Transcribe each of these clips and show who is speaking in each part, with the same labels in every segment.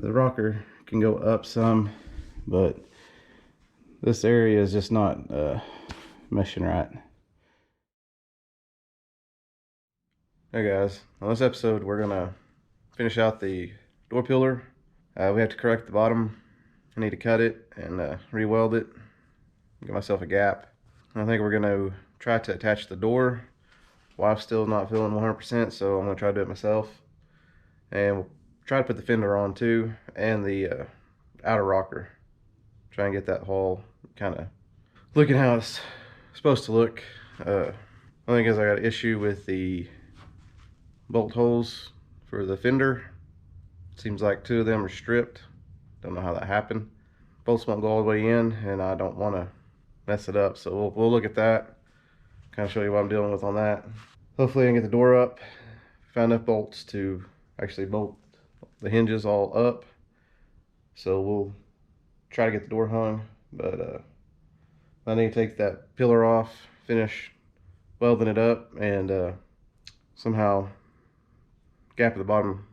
Speaker 1: the rocker can go up some, but this area is just not meshing right. Hey guys, on this episode we're gonna finish out the door pillar. We have to correct the bottom. I need to cut it and re-weld it, get myself a gap. I think we're gonna try to attach the door. Wife's still not feeling 100%, so I'm gonna try to do it myself. And we'll try to put the fender on too, and the outer rocker. Try and get that hole kind of looking how it's supposed to look. I think as I got an issue with the bolt holes for the fender. Seems like 2 of them are stripped. Don't know how that happened. Bolts won't go all the way in, and I don't want to mess it up, so we'll look at that. Kind of show you what I'm dealing with on that. Hopefully I can get the door up. Found enough bolts to actually bolt the hinges all up, so we'll try to get the door hung. But I need to take that pillar off, finish welding it up, and somehow gap at the bottom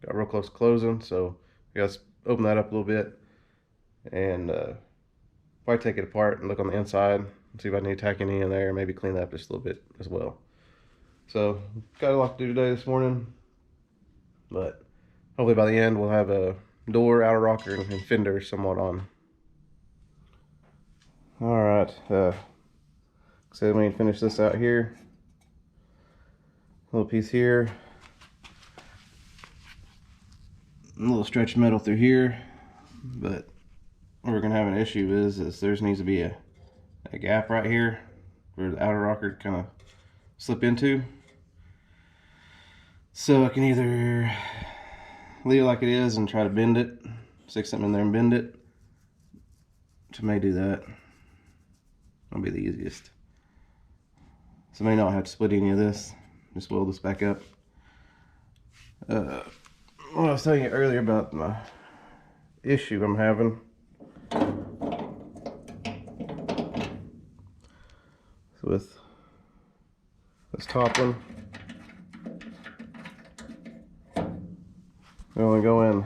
Speaker 1: got real close to closing, so I gotta open that up a little bit and probably take it apart and look on the inside and see if I need to tack any in there, maybe clean that up just a little bit as well. So got a lot to do today this morning, but hopefully by the end we'll have a door, outer rocker, and fender somewhat on. All right, so let me finish this out here. Little piece here, a little stretch metal through here, but what we're gonna have an issue is there needs to be a gap right here where the outer rocker kind of slip into. So I can either leave it like it is and try to bend it, stick something in there and bend it, which I may do that. That'll be the easiest. So I may not have to split any of this, just weld this back up. What I was telling you earlier about my issue I'm having. So with this top one, I only go in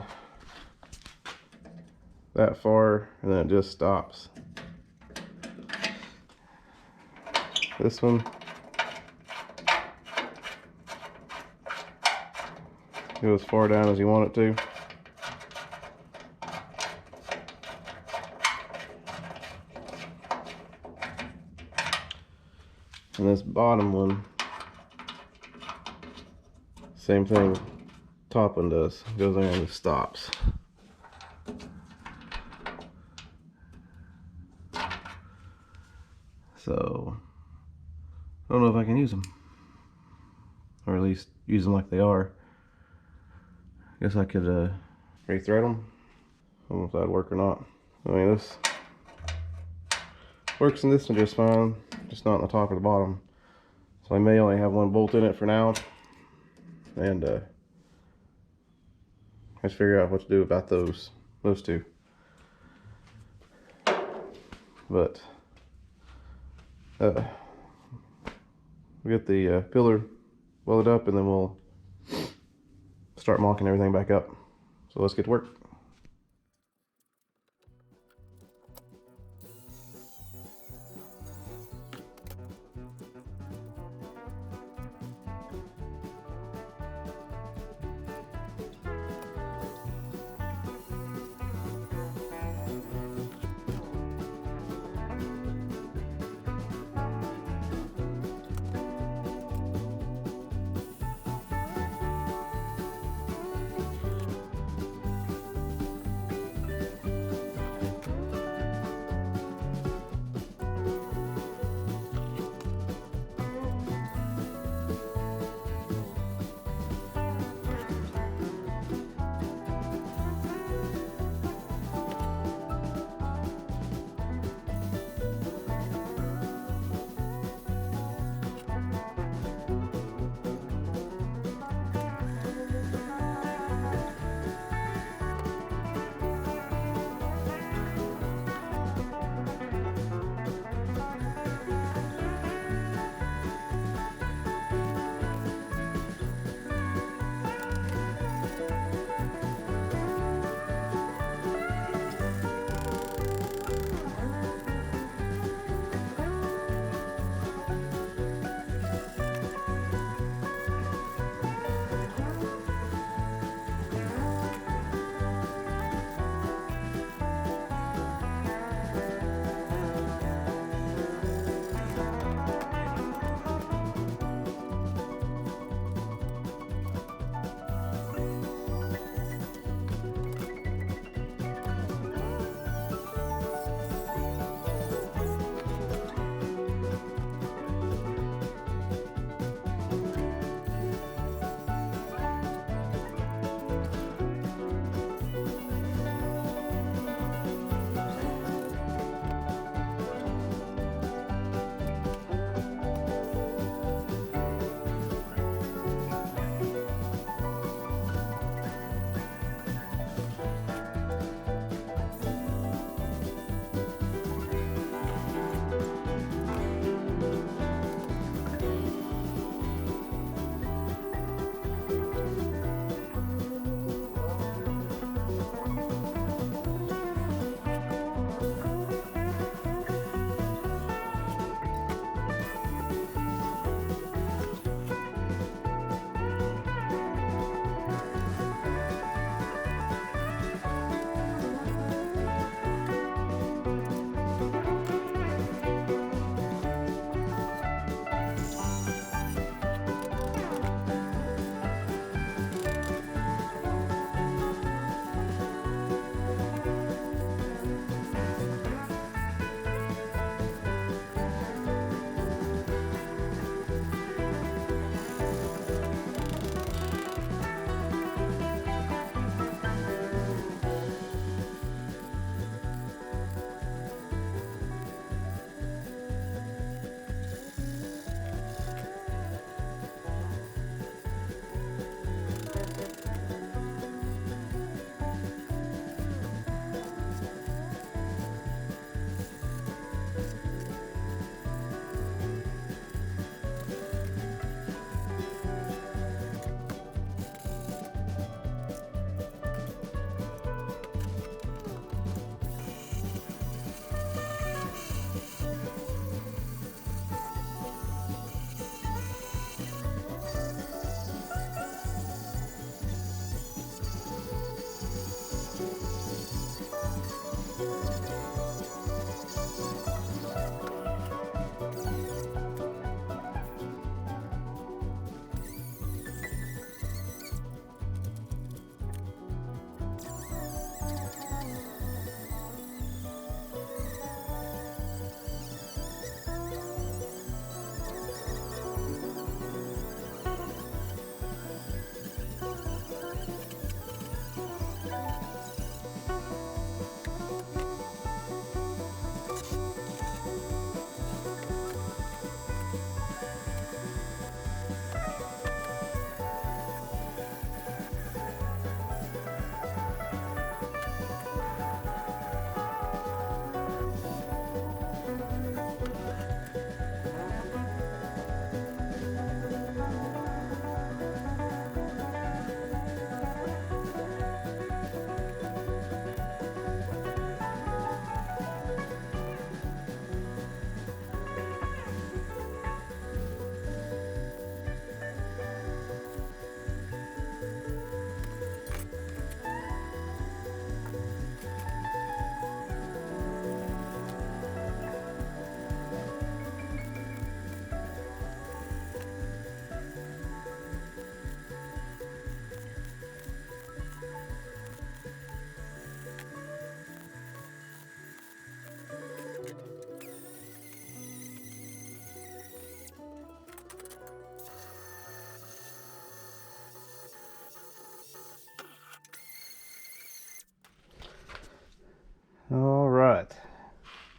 Speaker 1: that far and then it just stops. This one go as far down as you want it to. And this bottom one, same thing top one does. Goes there and just stops. So I don't know if I can use them, or at least use them like they are. Guess I could re-thread them. I don't know if that'd work or not. I mean, this works in this one just fine, just not on the top or the bottom. So I may only have one bolt in it for now, and let's figure out what to do about those two. But we'll get the pillar welded up, and then we'll start mocking everything back up. So let's get to work.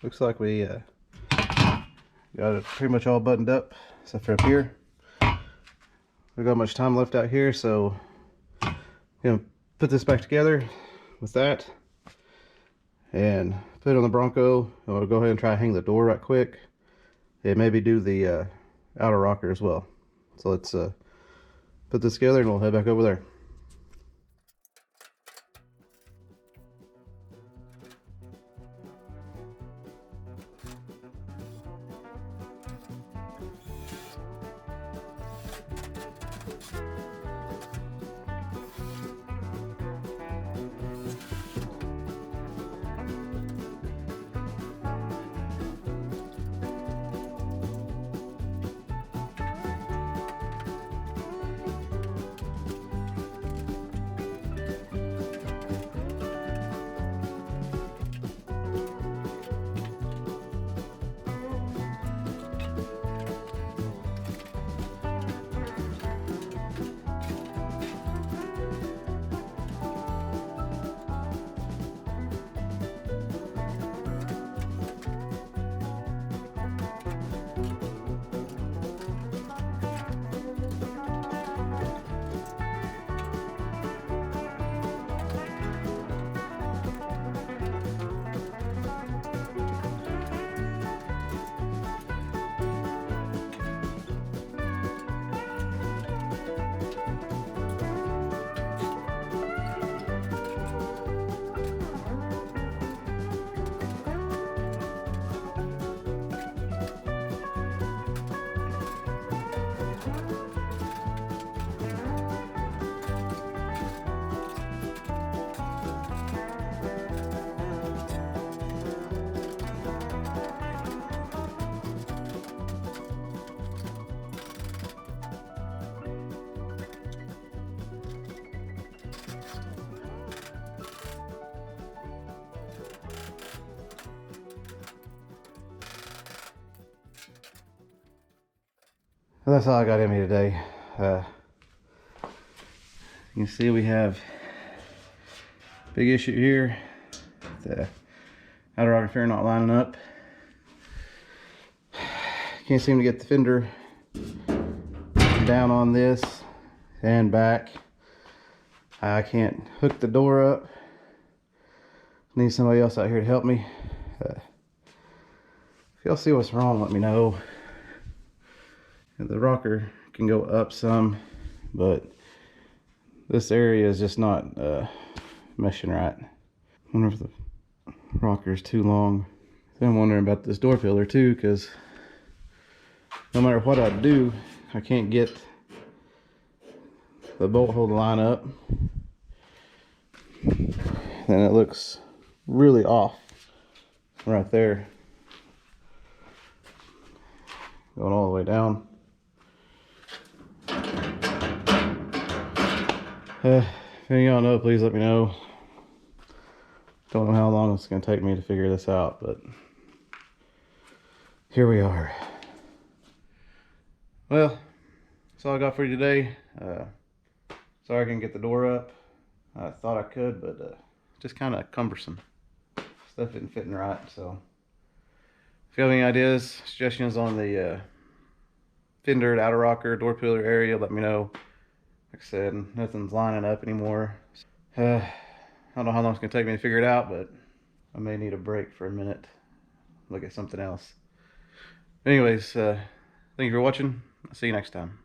Speaker 1: looks like we got it pretty much all buttoned up, except for up here. We've got much time left out here, so I'm gonna put this back together with that and put it on the Bronco. I'll go ahead and try to hang the door right quick and maybe do the outer rocker as well. So let's put this together and we'll head back over there. Well, that's all I got in me today. You can see we have a big issue here. The outer rocker fair not lining up. Can't seem to get the fender down on this and back. I can't hook the door up. Need somebody else out here to help me. If y'all see what's wrong, let me know. The rocker can go up some, but this area is just not meshing right. I wonder if the rocker is too long. I'm wondering about this door pillar too, because no matter what I do, I can't get the bolt hole to line up. And it looks really off right there, going all the way down. If any of y'all know, please let me know. Don't know how long it's going to take me to figure this out, but here we are. Well, that's all I got for you today. Sorry I couldn't get the door up. I thought I could, but just kind of cumbersome. Stuff isn't fitting right, so if you have any ideas, suggestions on the fender, outer rocker, door pillar area, let me know. Like I said, nothing's lining up anymore. I don't know how long it's going to take me to figure it out, but I may need a break for a minute. Look at something else. Anyways, thank you for watching. I'll see you next time.